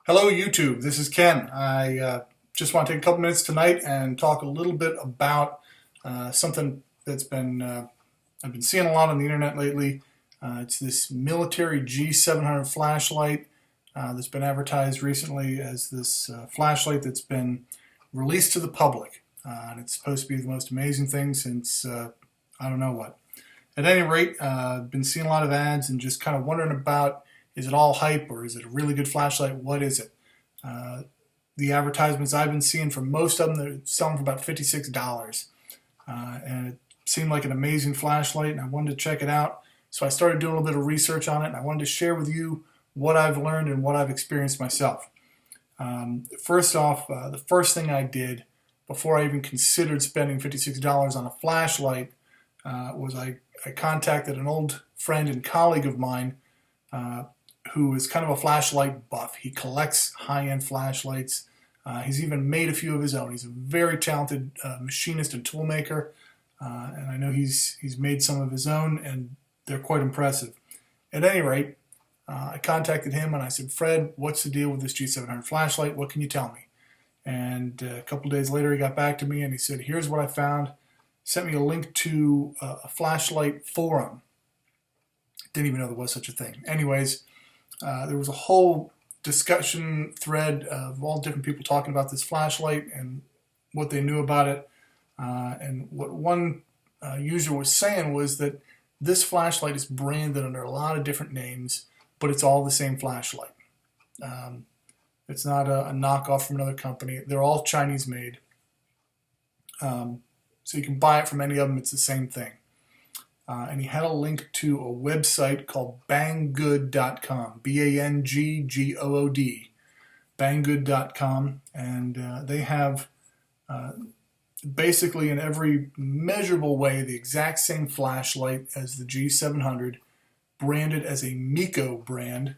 Hello YouTube, this is Ken. I just want to take a couple minutes tonight and talk a little bit about something that's I've been seeing a lot on the internet lately. It's this Military G700 flashlight that's been advertised recently as this flashlight that's been released to the public. And it's supposed to be the most amazing thing since I don't know what. At any rate, I've been seeing a lot of ads and just kind of wondering about, is it all hype or is it a really good flashlight? What is it? The advertisements I've been seeing for most of them, they're selling for about $56. And it seemed like an amazing flashlight and I wanted to check it out. So I started doing a little bit of research on it and I wanted to share with you what I've learned and what I've experienced myself. First off, the first thing I did before I even considered spending $56 on a flashlight was I contacted an old friend and colleague of mine who is kind of a flashlight buff. He collects high-end flashlights. He's even made a few of his own. He's a very talented machinist and toolmaker, and I know he's made some of his own, and they're quite impressive. At any rate, I contacted him and I said, Fred, what's the deal with this G700 flashlight? What can you tell me? And a couple days later, he got back to me and he said, here's what I found. Sent me a link to a flashlight forum. Didn't even know there was such a thing. Anyways, there was a whole discussion thread of all different people talking about this flashlight and what they knew about it. And what one user was saying was that this flashlight is branded under a lot of different names, but it's all the same flashlight. It's not a knockoff from another company. They're all Chinese made. So you can buy it from any of them. It's the same thing. And he had a link to a website called banggood.com, B-A-N-G-G-O-O-D, banggood.com. And they have basically in every measurable way the exact same flashlight as the G700, branded as a Miko brand,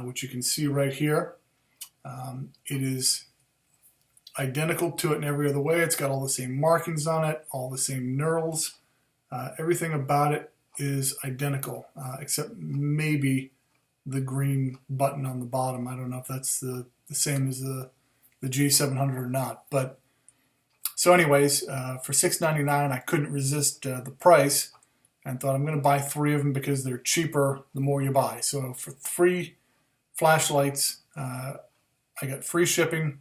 which you can see right here. It is identical to it in every other way. It's got all the same markings on it, all the same knurls. Everything about it is identical, except maybe the green button on the bottom. I don't know if that's the same as the G700 or not. But so anyways, for $6.99, I couldn't resist the price and thought I'm going to buy 3 of them because they're cheaper the more you buy. So for 3 flashlights, I got free shipping.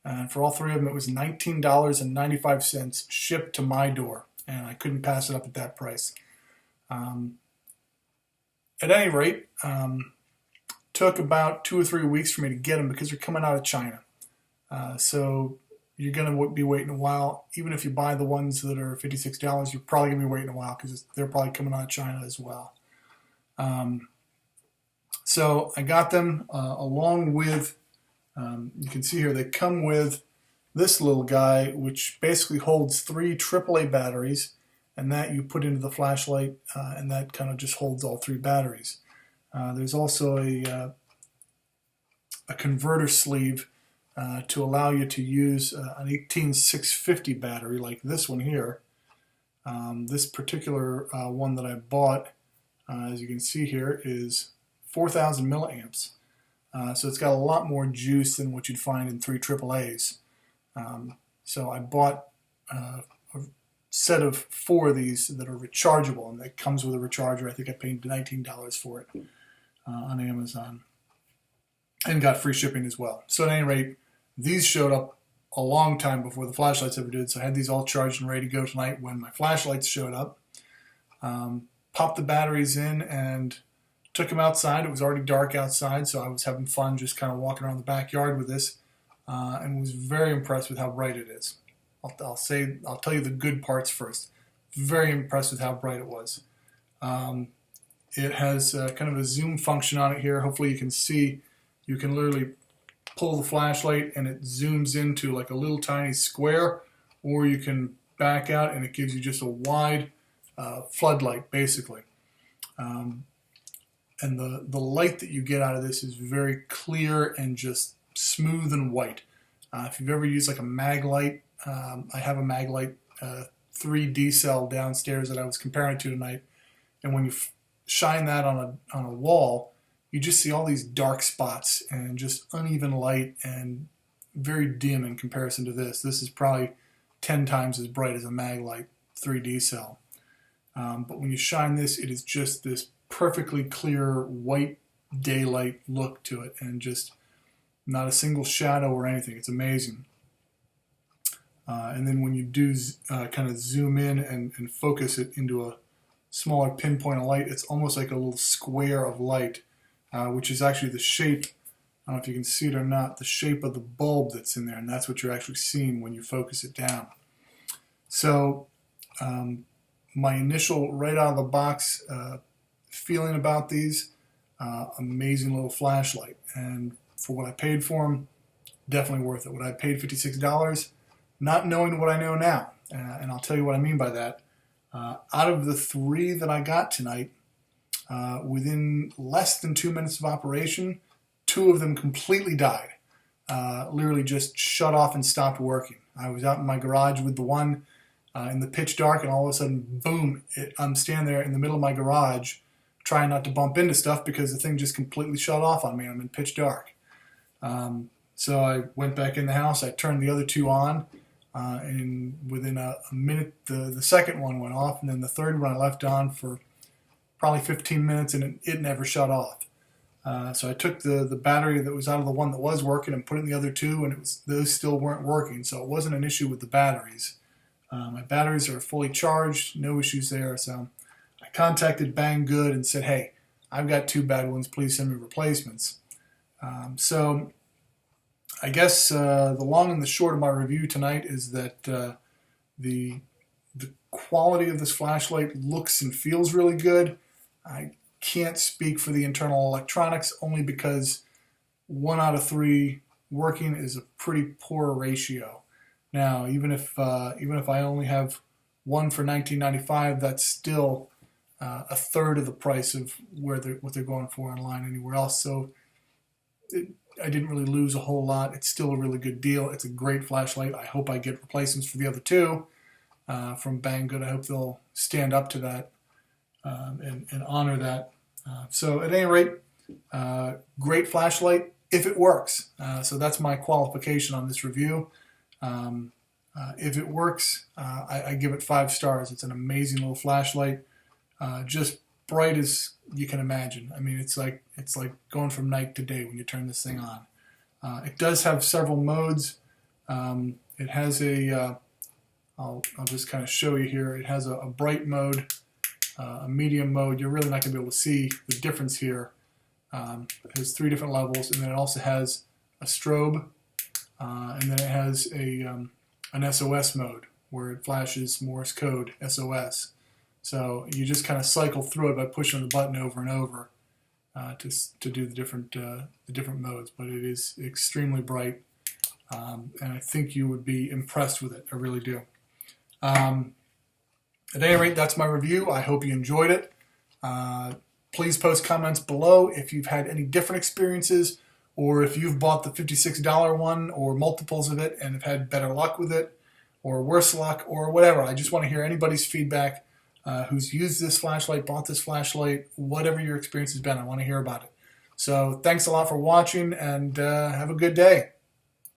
And for all 3 of them, it was $19.95 shipped to my door. And I couldn't pass it up at that price. At any rate, took about 2 or 3 weeks for me to get them because they're coming out of China. So you're going to be waiting a while. Even if you buy the ones that are $56, you're probably going to be waiting a while because they're probably coming out of China as well. So I got them along with, you can see here, they come with this little guy, which basically holds 3 AAA batteries, and that you put into the flashlight, and that kind of just holds all 3 batteries. There's also a converter sleeve to allow you to use an 18650 battery like this one here. This particular one that I bought, as you can see here, is 4,000 milliamps. So it's got a lot more juice than what you'd find in 3 AAAs. So I bought a set of 4 of these that are rechargeable, and that comes with a recharger. I think I paid $19 for it on Amazon, and got free shipping as well. So at any rate, these showed up a long time before the flashlights ever did. So I had these all charged and ready to go tonight when my flashlights showed up. Popped the batteries in and took them outside. It was already dark outside, so I was having fun just kind of walking around the backyard with this. And was very impressed with how bright it is. I'll tell you the good parts first. Very impressed with how bright it was. It has kind of a zoom function on it here. Hopefully you can see. You can literally pull the flashlight and it zooms into like a little tiny square, or you can back out and it gives you just a wide floodlight basically. And the light that you get out of this is very clear and just smooth and white. If you've ever used like a mag light, I have a mag light 3D cell downstairs that I was comparing to tonight, and when you shine that on a wall, you just see all these dark spots and just uneven light and very dim in comparison to this. This is probably 10 times as bright as a Maglite 3D cell. But when you shine this, it is just this perfectly clear white daylight look to it, and just not a single shadow or anything. It's amazing. And then when you do kind of zoom in and focus it into a smaller pinpoint of light, it's almost like a little square of light, which is actually the shape, I don't know if you can see it or not, the shape of the bulb that's in there, and that's what you're actually seeing when you focus it down. So my initial right out of the box feeling about these, amazing little flashlight, and for what I paid for them, definitely worth it. What I paid $56, not knowing what I know now, and I'll tell you what I mean by that. Out of the 3 that I got tonight, within less than 2 minutes of operation, 2 of them completely died. Literally just shut off and stopped working. I was out in my garage with the one in the pitch dark, and all of a sudden, boom, I'm standing there in the middle of my garage trying not to bump into stuff because the thing just completely shut off on me. I'm in pitch dark. So I went back in the house, I turned the other 2 on, and within a minute the second one went off, and then the third one I left on for probably 15 minutes, and it never shut off. So I took the battery that was out of the one that was working and put it in the other 2, and those still weren't working, so it wasn't an issue with the batteries. My batteries are fully charged, no issues there, so I contacted Banggood and said, hey, I've got 2 bad ones, please send me replacements. So I guess the long and the short of my review tonight is that the quality of this flashlight looks and feels really good. I can't speak for the internal electronics, only because 1 out of 3 working is a pretty poor ratio. Now, even if I only have 1 for $19.95, that's still a third of the price of what they're going for online anywhere else. So I didn't really lose a whole lot. It's still a really good deal. It's a great flashlight. I hope I get replacements for the other 2 from Banggood. I hope they'll stand up to that and honor that. So at any rate, great flashlight if it works. So that's my qualification on this review. If it works, I give it 5 stars. It's an amazing little flashlight, just bright as you can imagine. I mean, it's like going from night to day when you turn this thing on. It does have several modes. It has I'll just kind of show you here. It has a bright mode, a medium mode. You're really not going to be able to see the difference here. It has 3 different levels, and then it also has a strobe, and then it has an SOS mode where it flashes Morse code SOS. So you just kind of cycle through it by pushing the button over and over to do the different modes. But it is extremely bright, and I think you would be impressed with it. I really do. At any rate, that's my review. I hope you enjoyed it. Please post comments below if you've had any different experiences, or if you've bought the $56 one or multiples of it and have had better luck with it, or worse luck, or whatever. I just want to hear anybody's feedback who's used this flashlight, bought this flashlight, whatever your experience has been. I want to hear about it. So thanks a lot for watching, and have a good day.